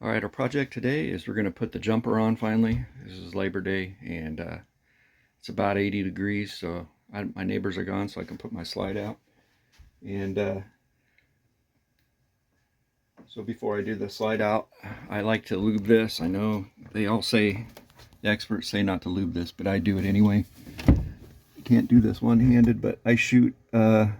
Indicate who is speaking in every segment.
Speaker 1: All right, our project today is we're going to put the jumper on finally. This is Labor Day and it's about 80 degrees, so my neighbors are gone so I can put my slide out. And so before I do the slide out, I like to lube this. I know they all say, the experts say not to lube this, but I do it anyway. You can't do this one-handed, but I shoot it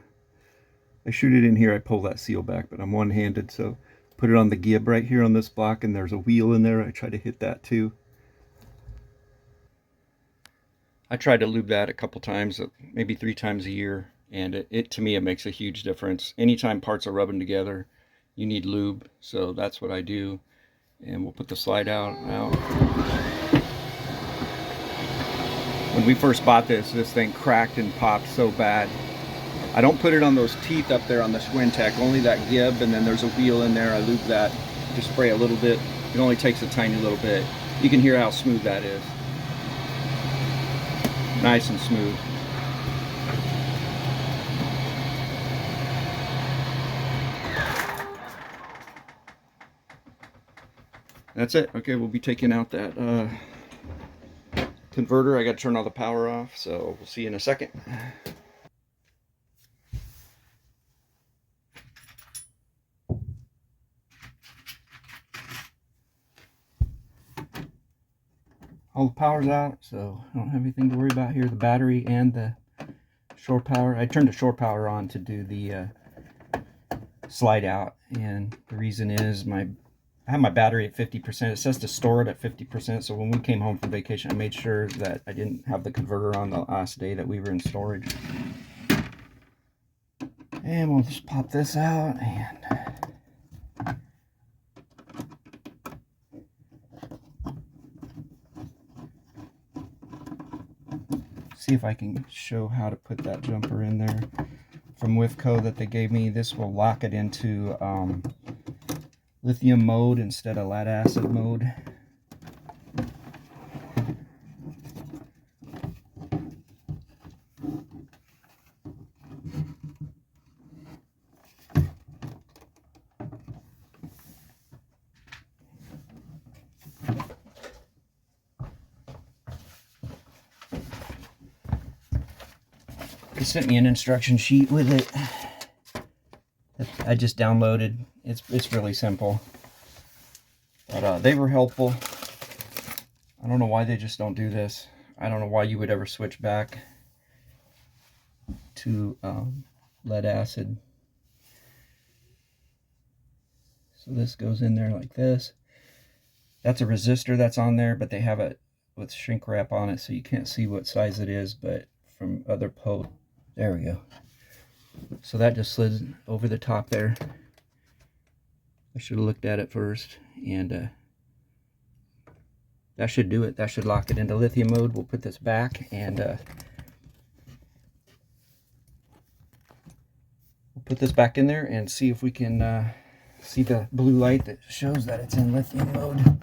Speaker 1: in here. I pull that seal back, but I'm one-handed, so put it on the gib right here on this block, and there's a wheel in there. I try to hit that too. I tried to lube that a couple times, maybe 3 times a year, and it to me it makes a huge difference. Anytime parts are rubbing together, you need lube, so that's what I do. And we'll put the slide out now. When we first bought this thing cracked and popped so bad. I don't put it on those teeth up there on the Swintech, only that gib, and then there's a wheel in there. I lube that, just spray a little bit. It only takes a tiny little bit. You can hear how smooth that is. Nice and smooth. That's it. Okay, we'll be taking out that converter. I got to turn all the power off, so we'll see you in a second. All the power's out, so I don't have anything to worry about here. The battery and the shore power. I turned the shore power on to do the slide out, and the reason is I have my battery at 50%. It says to store it at 50%, so when we came home from vacation, I made sure that I didn't have the converter on the last day that we were in storage. And we'll just pop this out and see if I can show how to put that jumper in there from Wifco that they gave me. This will lock it into lithium mode instead of lead acid mode. They sent me an instruction sheet with it that I just downloaded. It's really simple, but they were helpful. I don't know why they just don't do this. I don't know why you would ever switch back to lead acid. So this goes in there like this. That's a resistor that's on there, but they have it with shrink wrap on it, so you can't see what size it is, but from other there we go. So that just slid over the top there. I should have looked at it first, and that should do it. That should lock it into lithium mode. We'll put this back, and we'll put this back in there and see if we can see the blue light that shows that it's in lithium mode.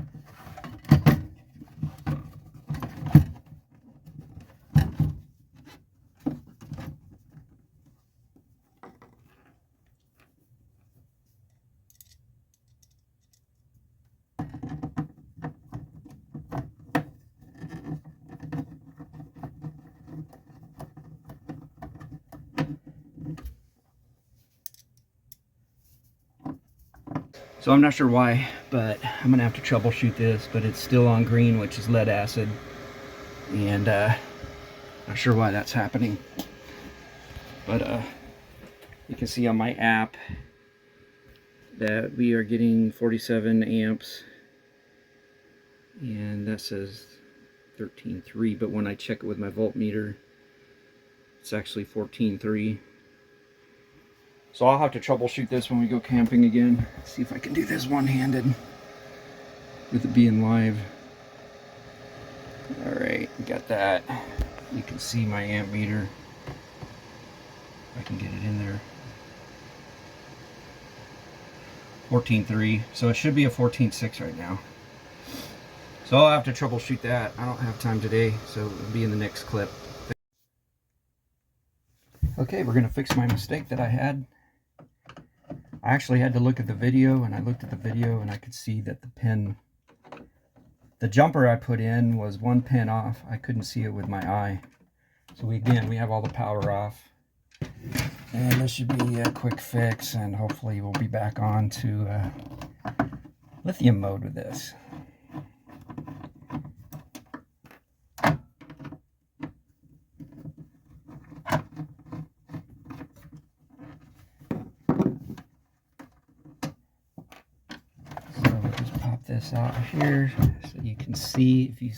Speaker 1: So I'm not sure why, but I'm gonna have to troubleshoot this, but it's still on green, which is lead acid, and not sure why that's happening. But you can see on my app that we are getting 47 amps, and that says 13.3, but when I check it with my voltmeter, it's actually 14.3. So I'll have to troubleshoot this when we go camping again. See if I can do this one-handed with it being live. Alright, got that. You can see my amp meter. I can get it in there. 14.3. So it should be a 14.6 right now. So I'll have to troubleshoot that. I don't have time today, so it'll be in the next clip. Okay, we're going to fix my mistake that I had. I actually had to look at the video, and I looked at the video and I could see that the pin, the jumper I put in was 1 pin off. I couldn't see it with my eye. So we have all the power off. And this should be a quick fix, and hopefully we'll be back on to lithium mode with this. So we'll just pop this out here so you can see, if you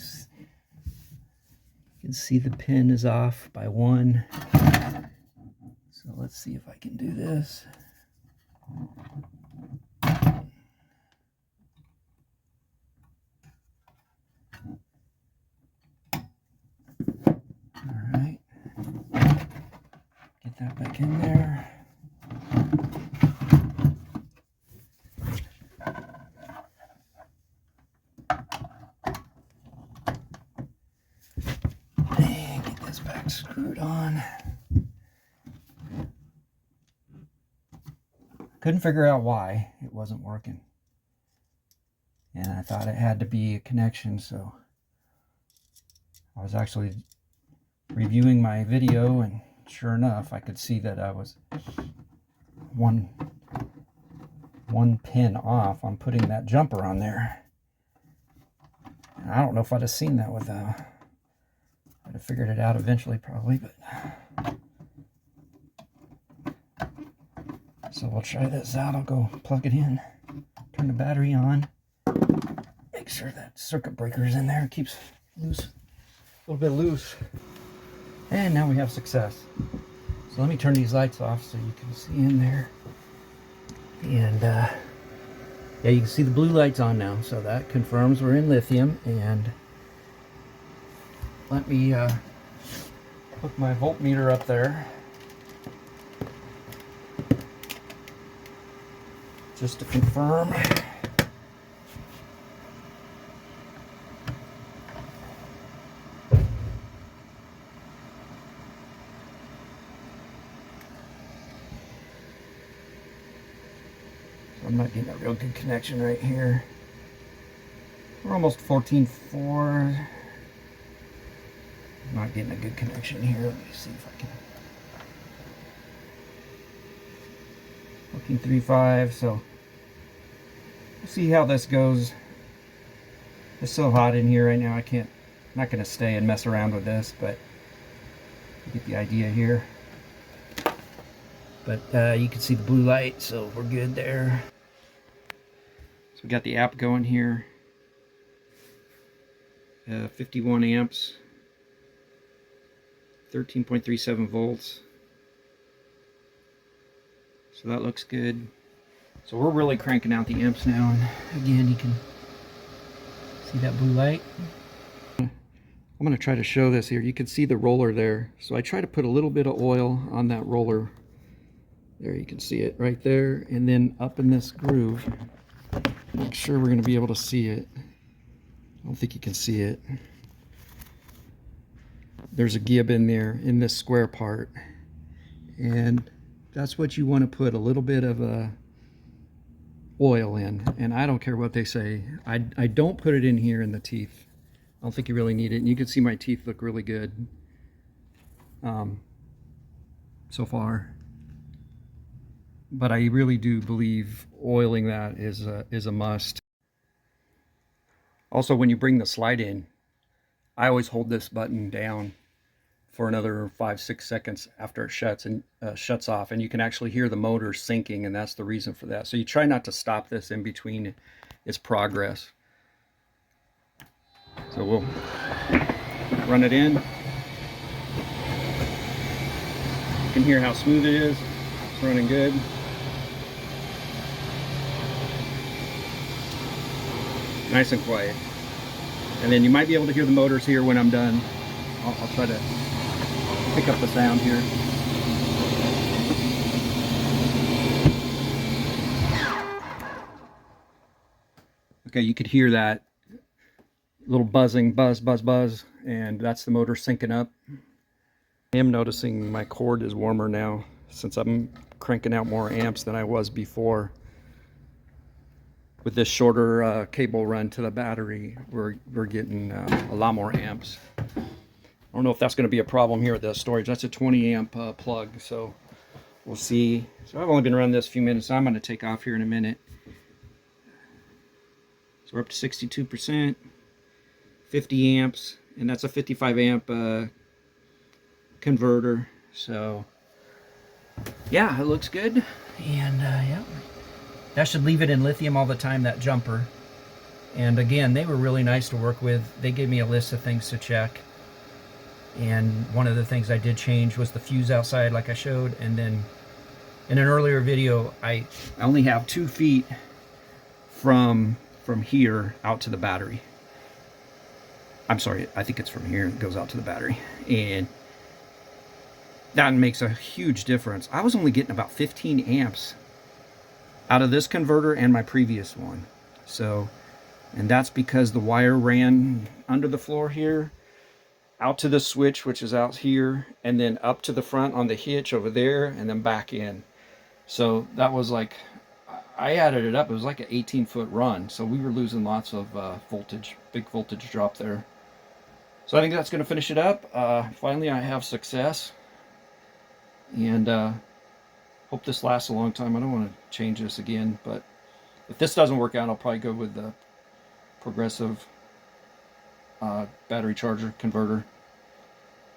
Speaker 1: can see the pin is off by 1. So let's see if I can do this. All right, get that back in there. And get this back screwed on. Couldn't figure out why it wasn't working. And I thought it had to be a connection, so I was actually reviewing my video, and sure enough, I could see that I was one pin off on putting that jumper on there. And I don't know if I'd have seen that without. I'd have figured it out eventually, probably, but. So we'll try this out. I'll go plug it in, turn the battery on, make sure that circuit breaker is in there, keeps loose, a little bit loose. And now we have success. So let me turn these lights off so you can see in there. And yeah, you can see the blue lights on now, so that confirms we're in lithium. And let me hook my voltmeter up there, just to confirm. I'm not getting a real good connection right here. We're almost 14.4. Not getting a good connection here. Let me see if I can. 14.35. So we'll see how this goes. It's so hot in here right now. I'm not going to stay and mess around with this, but you get the idea here. But you can see the blue light, so we're good there. So we got the app going here. 51 amps, 13.37 volts. So that looks good. So we're really cranking out the amps now, and again you can see that blue light. I'm going to try to show this here. You can see the roller there. So I try to put a little bit of oil on that roller. There, you can see it right there, and then up in this groove. Make sure we're going to be able to see it. I don't think you can see it. There's a gib in there in this square part, and that's what you want to put a little bit of oil in. And I don't care what they say. I don't put it in here in the teeth. I don't think you really need it. And you can see my teeth look really good so far. But I really do believe oiling that is a must. Also, when you bring the slide in, I always hold this button down for another 5-6 seconds after it shuts off, and you can actually hear the motor syncing, and that's the reason for that. So you try not to stop this in between its progress. So we'll run it in. You can hear how smooth it is. It's running good. Nice and quiet. And then you might be able to hear the motors here when I'm done. I'll try to pick up the sound here. Okay, you could hear that little buzzing, buzz, and that's the motor syncing up. I am noticing my cord is warmer now, since I'm cranking out more amps than I was before. With this shorter cable run to the battery, we're getting a lot more amps. I don't know if that's going to be a problem here at the storage. That's a 20 amp plug, so we'll see. So I've only been running this a few minutes, so I'm going to take off here in a minute. So we're up to 62%, 50 amps, and that's a 55 amp converter. So yeah, it looks good. And yeah, that should leave it in lithium all the time, that jumper. And again, they were really nice to work with. They gave me a list of things to check. And one of the things I did change was the fuse outside, like I showed. And then in an earlier video, I only have 2 feet from here out to the battery. I'm sorry, I think it's from here it goes out to the battery. And that makes a huge difference. I was only getting about 15 amps out of this converter and my previous one. So, and that's because the wire ran under the floor here, out to the switch, which is out here, and then up to the front on the hitch over there, and then back in. So that was like, I added it up, it was like an 18-foot run. So we were losing lots of voltage, big voltage drop there. So I think that's going to finish it up. Finally, I have success. And hope this lasts a long time. I don't want to change this again, but if this doesn't work out, I'll probably go with the progressive battery charger converter.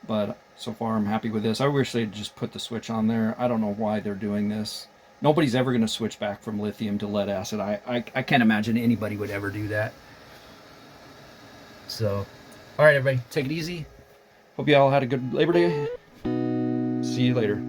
Speaker 1: But so far I'm happy with this. I wish they'd just put the switch on there. I don't know why they're doing this. Nobody's ever going to switch back from lithium to lead acid. I can't imagine anybody would ever do that. So, all right, everybody, take it easy. Hope you all had a good Labor Day. See you later.